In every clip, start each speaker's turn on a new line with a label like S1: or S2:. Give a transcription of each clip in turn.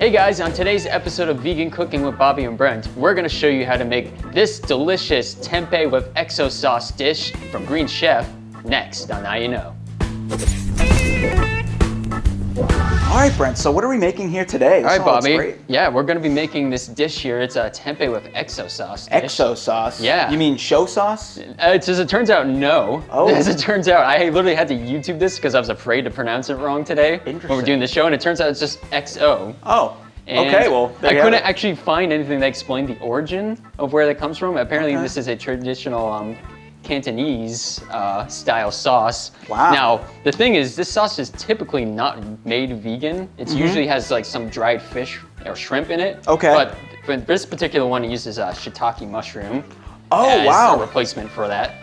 S1: Hey guys, on today's episode of Vegan Cooking with Bobby and Brent, we're gonna show you how to make this delicious tempeh with XO sauce dish from Green Chef next on Now You Know.
S2: All right, Brent, so what are we making here today?
S1: All right, Bobby. Yeah, we're gonna be making this dish here. It's a tempeh with XO sauce dish.
S2: XO sauce?
S1: Yeah.
S2: You mean show sauce?
S1: As it turns out, no.
S2: Oh.
S1: As it turns out, I literally had to YouTube this because I was afraid to pronounce it wrong today when we're doing the show, and it turns out it's just XO.
S2: Oh,
S1: and
S2: okay, well,
S1: I couldn't actually find anything that explained the origin of where that comes from. Apparently, this is a traditional Cantonese style sauce.
S2: Wow.
S1: Now, the thing is, this sauce is typically not made vegan. It usually has like some dried fish or shrimp in it.
S2: Okay.
S1: But for this particular one, it uses shiitake mushroom.
S2: Oh,
S1: as
S2: wow.
S1: a replacement for that.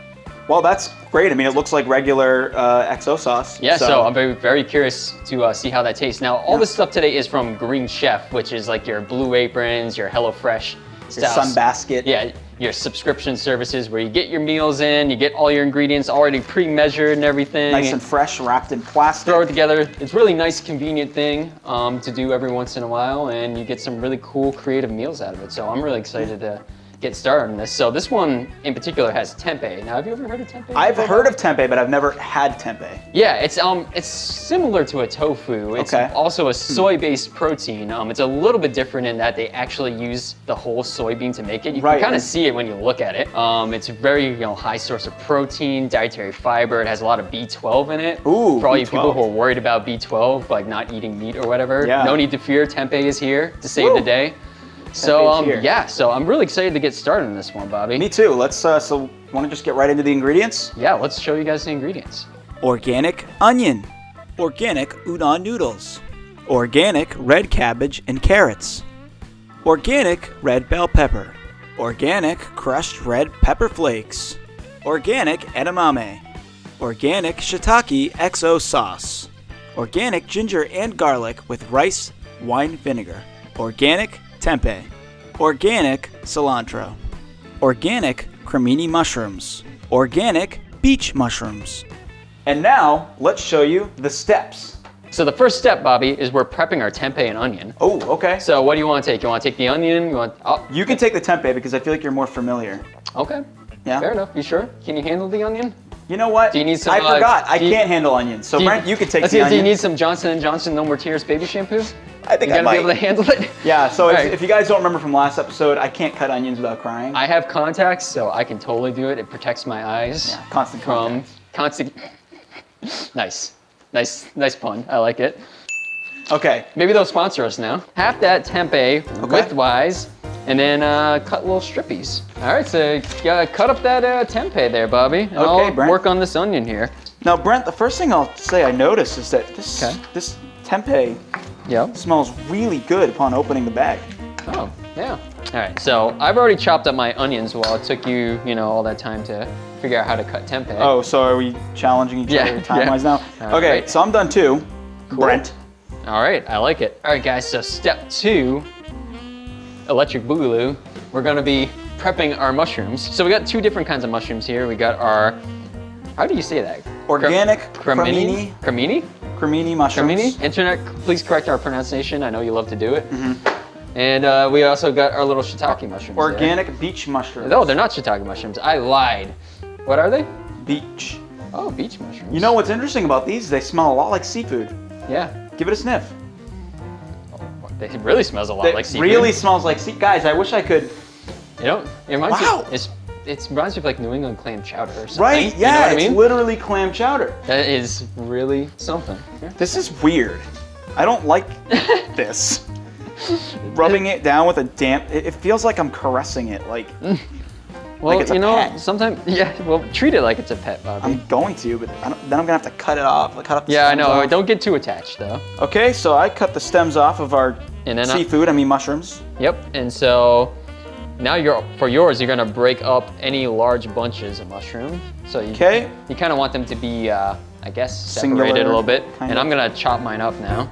S2: Well, that's great. I mean, it looks like regular XO sauce.
S1: Yeah, so I'm very, very curious to see how that tastes. Now, all this stuff today is from Green Chef, which is like your Blue Aprons, your HelloFresh
S2: Your Sunbasket.
S1: Yeah, your subscription services where you get your meals in, you get all your ingredients already pre-measured and everything.
S2: Nice and fresh, wrapped in plastic.
S1: Throw it together. It's a really nice, convenient thing to do every once in a while, and you get some really cool, creative meals out of it. So I'm really excited to get started on this. So this one in particular has tempeh. Now, have you ever heard of tempeh?
S2: I've heard of tempeh, but I've never had tempeh.
S1: Yeah, it's similar to a tofu. It's also a soy-based protein. It's a little bit different in that they actually use the whole soybean to make it. You can kind of see it when you look at it. It's a very high source of protein, dietary fiber. It has a lot of B12 in it.
S2: Ooh,
S1: for all
S2: B12.
S1: you people who are worried about B12, like not eating meat or whatever, no need to fear. Tempeh is here to save the day. So yeah, so I'm really excited to get started on this one, Bobby.
S2: Me too. Let's so want to just get right into the ingredients?
S1: Yeah, let's show you guys the ingredients.
S2: Organic onion, organic udon noodles, organic red cabbage and carrots, organic red bell pepper, organic crushed red pepper flakes, organic edamame, organic shiitake XO sauce, organic ginger and garlic with rice wine vinegar, organic tempeh, organic cilantro, organic cremini mushrooms, organic beach mushrooms. And now, let's show you the steps.
S1: So the first step, Bobby, is we're prepping our tempeh and onion.
S2: Oh, okay.
S1: So what do you want to take? You want to take the onion?
S2: You can take the tempeh because I feel like you're more familiar.
S1: Okay.
S2: Yeah.
S1: Fair enough. You sure? Can you handle the onion?
S2: You know what?
S1: Do you need some?
S2: I forgot. I can't handle onions. So Brent, you can take the onion.
S1: Do you need some Johnson & Johnson No More Tears baby shampoo?
S2: I think
S1: I might.
S2: You gotta
S1: be able to handle it?
S2: Yeah, so if you guys don't remember from last episode, I can't cut onions without crying.
S1: I have contacts, so I can totally do it. It protects my eyes.
S2: Yeah, constant
S1: constant. Nice pun. I like it.
S2: Okay.
S1: Maybe they'll sponsor us now. Half that tempeh widthwise, and then cut little strippies. All right, so cut up that tempeh there, Bobby. And I'll
S2: Brent.
S1: work on this onion here.
S2: Now, Brent, the first thing I'll say I noticed is that this tempeh smells really good upon opening the bag.
S1: Oh, yeah. All right, so I've already chopped up my onions while it took you, all that time to figure out how to cut tempeh.
S2: Oh, so are we challenging each other time-wise now? Okay, so I'm done too.
S1: Cool.
S2: Brent.
S1: All right, I like it. All right, guys, so step 2, electric boogaloo. We're gonna be prepping our mushrooms. So we got 2 different kinds of mushrooms here. We got our, how do you say that?
S2: Organic
S1: cremini?
S2: Cremini mushrooms.
S1: Cremini? Internet, please correct our pronunciation. I know you love to do it. And we also got our little shiitake mushrooms.
S2: Organic beach mushrooms.
S1: No, they're not shiitake mushrooms. I lied. What are they?
S2: Beach.
S1: Oh, beach mushrooms.
S2: You know what's interesting about these? They smell a lot like seafood.
S1: Yeah.
S2: Give it a sniff.
S1: It really smells a lot like seafood.
S2: It really smells like seafood. Guys, I wish I could.
S1: It reminds me. It reminds me of like New England clam chowder or something.
S2: Right? Yeah,
S1: you know what I mean?
S2: It's literally clam chowder.
S1: That is really something. Here.
S2: This is weird. I don't like this. Rubbing it down with a damp, it feels like I'm caressing it, like it's a pet.
S1: Sometimes, treat it like it's a pet, Bobby.
S2: I'm going to, but then I'm gonna have to cut it off. Cut up the
S1: I
S2: stems
S1: know.
S2: off.
S1: Don't get too attached, though.
S2: Okay, so I cut the stems off of our seafood. I mean mushrooms.
S1: Yep. And so now for yours, you're gonna break up any large bunches of mushroom. So you kind of want them to be, I guess, separated
S2: Singular,
S1: a little bit.
S2: kind
S1: And
S2: of.
S1: I'm gonna chop mine up now.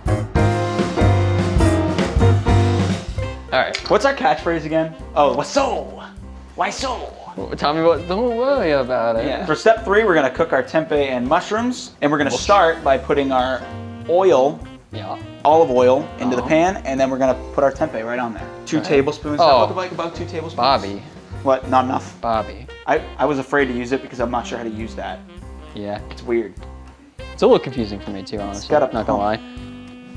S1: All right.
S2: What's our catchphrase again? Oh, what's so? Why so?
S1: Tell me what, don't worry about it.
S2: Yeah. For step 3, we're gonna cook our tempeh and mushrooms, and we're gonna start by putting our oil
S1: Yeah.
S2: Olive oil into the pan, and then we're gonna put our tempeh right on there. 2 tablespoons. That look like about 2 tablespoons.
S1: Bobby.
S2: What? Not enough?
S1: Bobby.
S2: I was afraid to use it because I'm not sure how to use that.
S1: Yeah.
S2: It's weird.
S1: It's a little confusing for me too, honestly.
S2: Not
S1: gonna lie.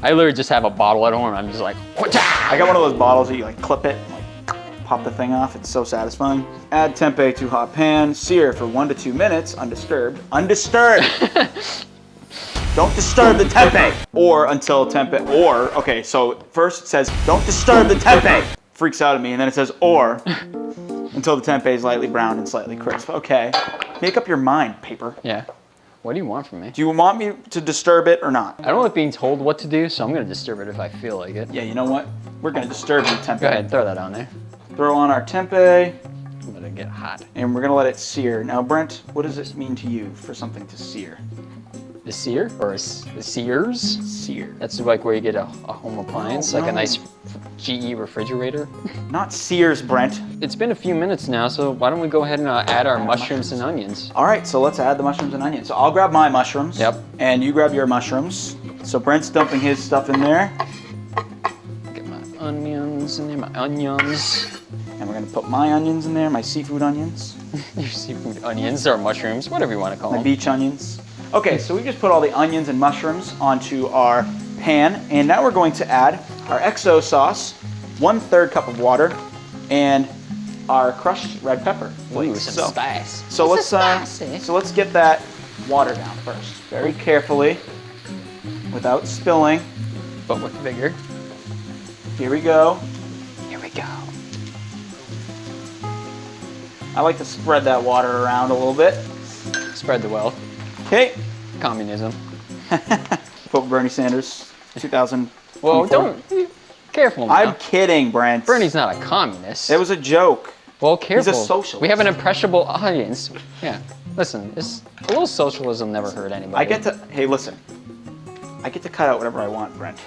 S1: I literally just have a bottle at home and I'm just like,
S2: I got one of those bottles that you like clip it and like pop the thing off. It's so satisfying. Add tempeh to hot pan. Sear for 1 to 2 minutes, undisturbed. Undisturbed! Don't disturb the tempeh! Or until tempeh, or, okay, so first it says, don't disturb the tempeh! Freaks out at me, and then it says, or, until the tempeh is lightly browned and slightly crisp. Okay, make up your mind, paper.
S1: Yeah. What do you want from me?
S2: Do you want me to disturb it or not?
S1: I don't like being told what to do, so I'm gonna disturb it if I feel like it.
S2: Yeah, you know what? We're gonna disturb the tempeh.
S1: Go ahead, throw that on there.
S2: Throw on our tempeh.
S1: I'm gonna get hot.
S2: And we're gonna let it sear. Now, Brent, what does it mean to you for something to sear?
S1: The sear? Or the sears?
S2: Sear.
S1: That's like where you get a home appliance, like a nice GE refrigerator.
S2: Not Sears, Brent.
S1: It's been a few minutes now, so why don't we go ahead and add our mushrooms and onions?
S2: All right, so let's add the mushrooms and onions. So I'll grab my mushrooms.
S1: Yep.
S2: And you grab your mushrooms. So Brent's dumping his stuff in there.
S1: Get my onions in there, my onions.
S2: And we're gonna put my onions in there, my seafood onions.
S1: Your seafood onions or mushrooms, whatever you want to call
S2: My
S1: them.
S2: beach onions. Okay, so we just put all the onions and mushrooms onto our pan, and now we're going to add our XO sauce, 1/3 cup of water, and our crushed red pepper.
S1: Ooh, some spice.
S2: So let's get that water down first, very carefully, without spilling.
S1: But with vigor.
S2: Here we go.
S1: Here we go.
S2: I like to spread that water around a little bit.
S1: Spread the wealth.
S2: Okay.
S1: Communism.
S2: Vote Bernie Sanders, 2000.
S1: Well, don't be careful now.
S2: I'm kidding, Brent.
S1: Bernie's not a communist.
S2: It was a joke.
S1: Well, careful.
S2: He's a socialist.
S1: We have an impressionable audience. Yeah. Listen, a little socialism never hurt anybody.
S2: Hey, listen. I get to cut out whatever I want, Brent.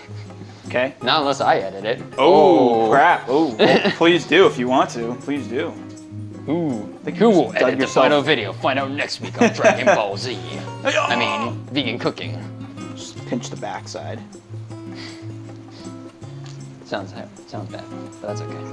S2: Okay?
S1: Not unless I edit it.
S2: Oh, crap. Oh, well, please do if you want to. Please do.
S1: Ooh. Who will edit the final video? Find out next week on Dragon Ball Z. I mean, vegan cooking.
S2: Just pinch the backside.
S1: Sounds bad, but that's okay.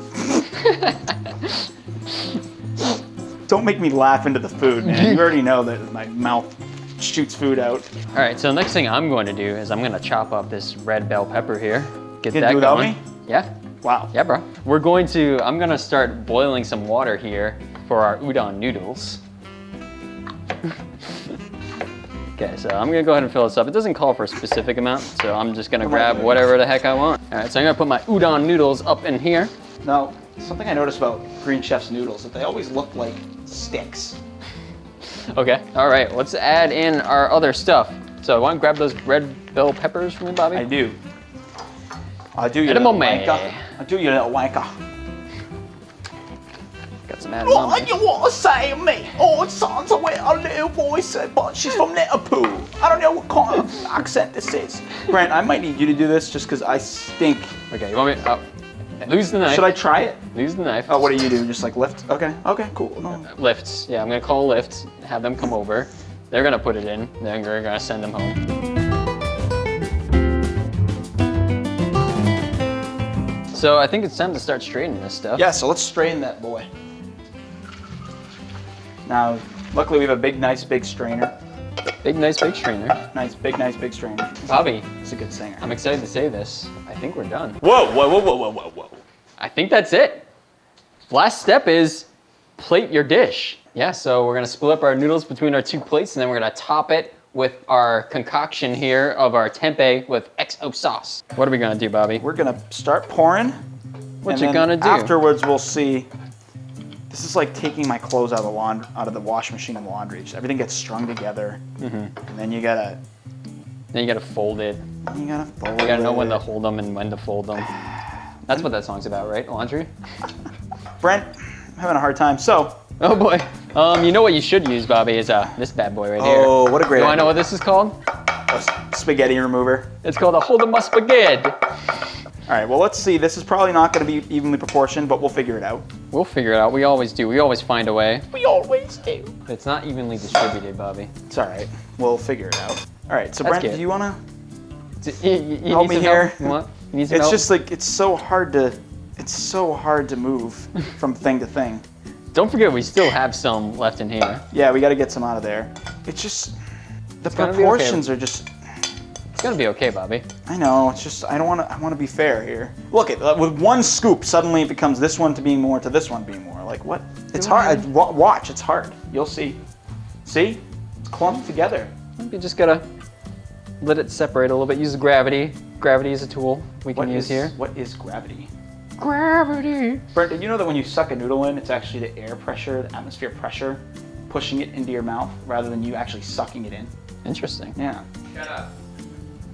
S2: Don't make me laugh into the food, man. You already know that my mouth shoots food out.
S1: All right, so the next thing I'm going to do is I'm going to chop up this red bell pepper here. Get
S2: You
S1: that
S2: can do without
S1: going.
S2: me?
S1: Yeah.
S2: Wow.
S1: Yeah, bro. I'm gonna start boiling some water here for our udon noodles. Okay, so I'm gonna go ahead and fill this up. It doesn't call for a specific amount, so I'm just gonna grab whatever the heck I want. All right, so I'm gonna put my udon noodles up in here.
S2: Now, something I noticed about Green Chef's noodles, that they always look like sticks.
S1: Okay, all right, let's add in our other stuff. So why don't you grab those red bell peppers for me, Bobby?
S2: I do. I do, you little wanker. I do, you little wanker.
S1: Got some added
S2: What do you want to say to me? Oh, it sounds like a little boy said, but she's from Liverpool. I don't know what kind of accent this is. Brent, I might need you to do this just because I stink.
S1: Okay, you want me? Oh, lose the knife.
S2: Should I try it?
S1: Lose the knife.
S2: Oh, what do you do? Just like lift? Okay, cool. No.
S1: Lifts. Yeah, I'm gonna call lifts. Have them come over. They're gonna put it in. Then we're gonna send them home. So I think it's time to start straightening this stuff.
S2: Yeah, so let's strain that boy. Now, luckily we have a nice big strainer.
S1: Nice big strainer.
S2: Nice big strainer.
S1: Bobby,
S2: he's a good singer.
S1: I'm excited to say this. I think we're done.
S2: Whoa.
S1: I think that's it. Last step is plate your dish. Yeah, so we're gonna split up our noodles between our 2 plates and then we're gonna top it with our concoction here of our tempeh with XO sauce. What are we gonna do, Bobby?
S2: We're gonna start pouring.
S1: What you gonna do?
S2: Afterwards, we'll see. This is like taking my clothes out of the wash machine and laundry. Just everything gets strung together, and then you gotta.
S1: Then you gotta fold it.
S2: You gotta fold it.
S1: You gotta know when to hold them and when to fold them. That's what that song's about, right? Laundry?
S2: Brent, I'm having a hard time. So.
S1: Oh boy. You know what you should use, Bobby, is this bad boy right here.
S2: Oh, what a great idea.
S1: You wanna know what this is called?
S2: A spaghetti remover.
S1: It's called a hold 'em a spaghetti.
S2: All right, well, let's see. This is probably not gonna be evenly proportioned, but we'll figure it out.
S1: We'll figure it out. We always do. We always find a way.
S2: We always do.
S1: It's not evenly distributed, Bobby.
S2: It's all right. We'll figure it out. All right, so
S1: That's
S2: Brent,
S1: good.
S2: do you wanna
S1: You
S2: help me here.
S1: You want? You need some
S2: It's
S1: help?
S2: just like, it's so hard to move from thing to thing.
S1: Don't forget, we still have some left in here.
S2: Yeah, we got to get some out of there. It's just, the proportions are just.
S1: It's gonna be okay, Bobby.
S2: I know, it's just, I want to be fair here. Look, with one scoop, suddenly it becomes this one to being more to this one being more. Like, what? It's hard. Watch, it's hard. You'll see. See? It's clumped together.
S1: You just gotta let it separate a little bit. Use gravity. Gravity is a tool we can use here.
S2: What is gravity?
S1: Gravity.
S2: Brent, did you know that when you suck a noodle in, it's actually the air pressure, the atmosphere pressure, pushing it into your mouth rather than you actually sucking it in?
S1: Interesting.
S2: Yeah.
S3: Shut up.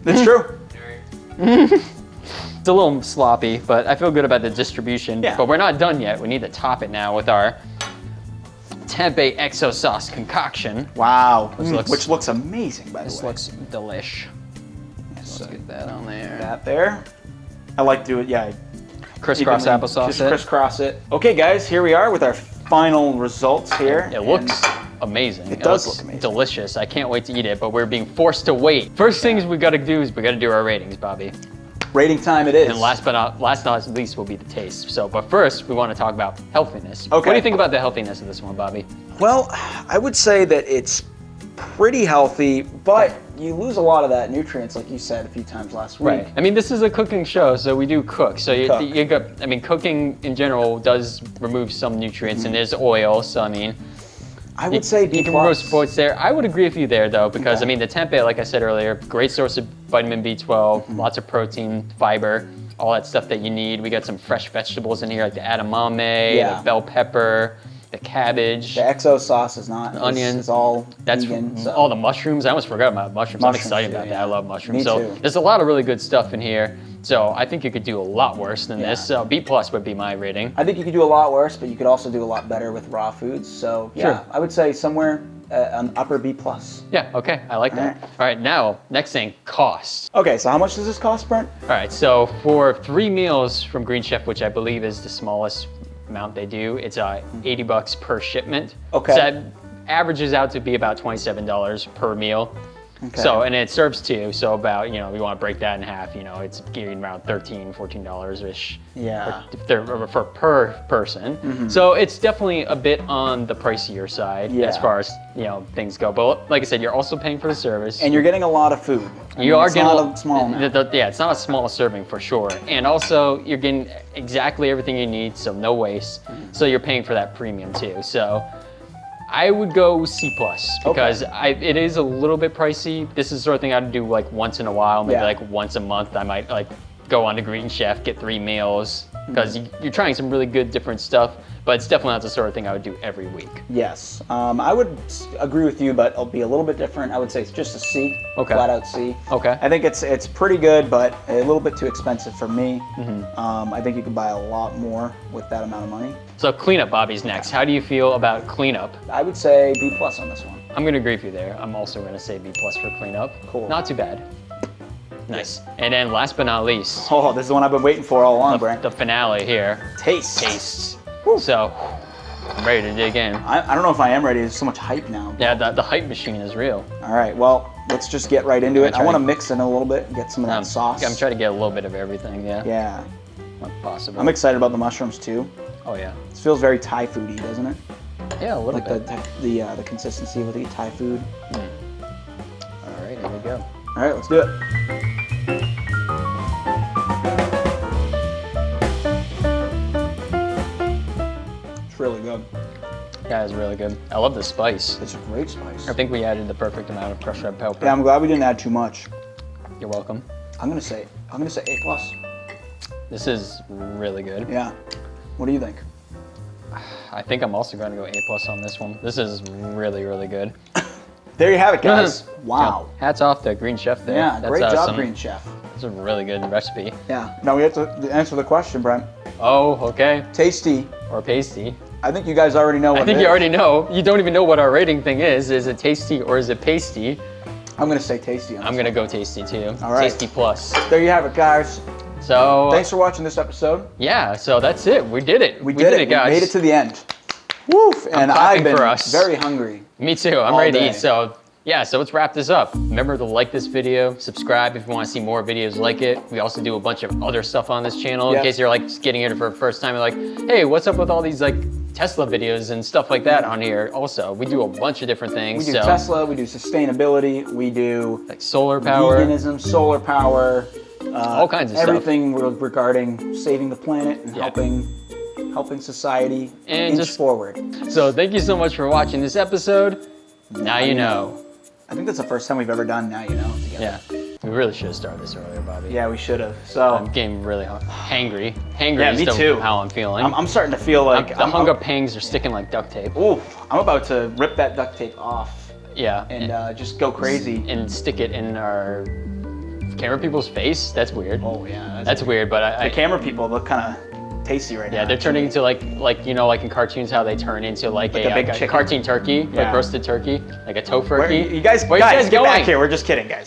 S2: It's true.
S1: It's a little sloppy, but I feel good about the distribution.
S2: Yeah.
S1: But we're not done yet. We need to top it now with our Tempeh exo sauce concoction.
S2: Wow.
S1: Which
S2: looks amazing, by the way.
S1: This looks delish.
S2: Yes,
S1: Let's get that on there.
S2: That there. I like to do it, yeah.
S1: Crisscross applesauce.
S2: Just crisscross it. Okay, guys, here we are with our final results here.
S1: It looks amazing.
S2: It does look amazing.
S1: Delicious. I can't wait to eat it, but we're being forced to wait. First things we gotta do is we gotta do our ratings, Bobby.
S2: Rating time it is.
S1: And last but not least will be the taste. So, but first we want to talk about healthiness.
S2: Okay.
S1: What do you think about the healthiness of this one, Bobby?
S2: Well, I would say that it's pretty healthy, but you lose a lot of that nutrients, like you said a few times last week.
S1: Right. I mean, this is a cooking show, so we do cook. So you got, I mean, cooking in general does remove some nutrients, and there's oil. So I mean,
S2: I would say B+.
S1: You can remove sports there. I would agree with you there, though, because I mean, the tempeh, like I said earlier, great source of vitamin B12, lots of protein, fiber, all that stuff that you need. We got some fresh vegetables in here, like the edamame, the bell pepper, the cabbage.
S2: The exo sauce is not.
S1: The onions.
S2: It's all
S1: That's
S2: vegan, so.
S1: all the mushrooms. I almost forgot about mushrooms. I'm excited about that. I love mushrooms. So there's a lot of really good stuff in here. So I think you could do a lot worse than this. So B+ would be my rating.
S2: I think you could do a lot worse, but you could also do a lot better with raw foods. So yeah, I would say somewhere an upper B+.
S1: Yeah, okay, I like that. All right, now, next thing, cost.
S2: Okay, so how much does this cost, Brent?
S1: All right, so for 3 meals from Green Chef, which I believe is the smallest amount they do, it's $80 per shipment.
S2: Okay.
S1: So that averages out to be about $27 per meal. Okay. So, and it serves 2, so about, you know, we want to break that in half, you know, it's gearing around $13, $14-ish.
S2: Yeah.
S1: For per person. So it's definitely a bit on the pricier side as far as, you know, things go. But like I said, you're also paying for the service.
S2: And you're getting a lot of food.
S1: You are getting
S2: not a small amount.
S1: Yeah, it's not a small serving for sure. And also, you're getting exactly everything you need, so no waste. So you're paying for that premium too. So I would go C+ because it is a little bit pricey. This is the sort of thing I'd do like once in a while, maybe like once a month. I might like go on to Green Chef, get 3 meals because you're trying some really good different stuff, but it's definitely not the sort of thing I would do every week.
S2: Yes, I would agree with you, but it'll be a little bit different. I would say it's just a C, flat out C.
S1: Okay.
S2: I think it's pretty good, but a little bit too expensive for me. I think you could buy a lot more with that amount of money.
S1: So cleanup, Bobby's next. How do you feel about cleanup?
S2: I would say B+ on this one.
S1: I'm gonna agree with you there. I'm also gonna say B+ for cleanup.
S2: Cool.
S1: Not too bad. Nice. And then last but not least.
S2: Oh, this is the one I've been waiting for all along, Brent.
S1: The finale here.
S2: Taste.
S1: Taste. So, I'm ready to dig in.
S2: I don't know if I am ready. There's so much hype now.
S1: Yeah, the hype machine is real.
S2: All right, well, let's just get right into it. I want to mix it a little bit and get some of that sauce.
S1: I'm trying to get a little bit of everything, yeah.
S2: Yeah.
S1: When possible.
S2: I'm excited about the mushrooms too.
S1: Oh yeah.
S2: This feels very Thai foody, doesn't it?
S1: Yeah, a little bit.
S2: The consistency with the Thai food.
S1: All right, here we go.
S2: All right, let's do it. It's really good.
S1: Yeah, it's really good. I love the spice.
S2: It's a great spice.
S1: I think we added the perfect amount of crushed red pepper.
S2: Yeah, I'm glad we didn't add too much.
S1: You're welcome.
S2: I'm gonna say A+.
S1: This is really good.
S2: Yeah. What do you think?
S1: I think I'm also going to go A+ on this one. This is really, really good.
S2: There you have it, guys. Wow.
S1: So, hats off to Green Chef there.
S2: Yeah, great job, Green Chef.
S1: That's a really good recipe.
S2: Yeah. Now we have to answer the question, Brent.
S1: Oh, okay.
S2: Tasty
S1: or pasty?
S2: I think you guys already know what it is.
S1: I think you already know. You don't even know what our rating thing is. Is it tasty or is it pasty?
S2: I'm going to say tasty.
S1: I'm going to go tasty too.
S2: All right.
S1: Tasty+.
S2: There you have it, guys.
S1: So
S2: thanks for watching this episode.
S1: Yeah, so that's it. We did it.
S2: We did it, guys. We made it to the end. Woof! And I've been very hungry.
S1: Me too. I'm ready to eat. So Yeah, so let's wrap this up. Remember to like this video, subscribe if you want to see more videos like it. We also do a bunch of other stuff on this channel in case you're like just getting here for the first time. You're like, hey, what's up with all these like Tesla videos and stuff like that on here? Also, we do a bunch of different things.
S2: We do Tesla, we do sustainability, we do
S1: like solar power,
S2: veganism, solar power,
S1: all kinds of
S2: everything regarding saving the planet and helping society and inch forward.
S1: So thank you so much for watching this episode. Now you know.
S2: I think that's the first time we've ever done Now You Know together.
S1: Yeah, we really should have started this earlier, Bobby.
S2: Yeah, we should have. So
S1: I'm getting really hangry.
S2: Yeah, me too.
S1: How I'm feeling.
S2: I'm starting to feel like
S1: the hunger pangs are sticking like duct tape.
S2: Ooh, I'm about to rip that duct tape off.
S1: Yeah.
S2: And just go crazy.
S1: And stick it in our camera people's face. That's weird.
S2: Oh yeah.
S1: That's weird. But
S2: the camera people look kind of tasty right now.
S1: Yeah, they're turning into like you know, like in cartoons how they turn into like a cartoon turkey, like roasted turkey, like a tofurkey.
S2: You guys get back here. We're just kidding, guys.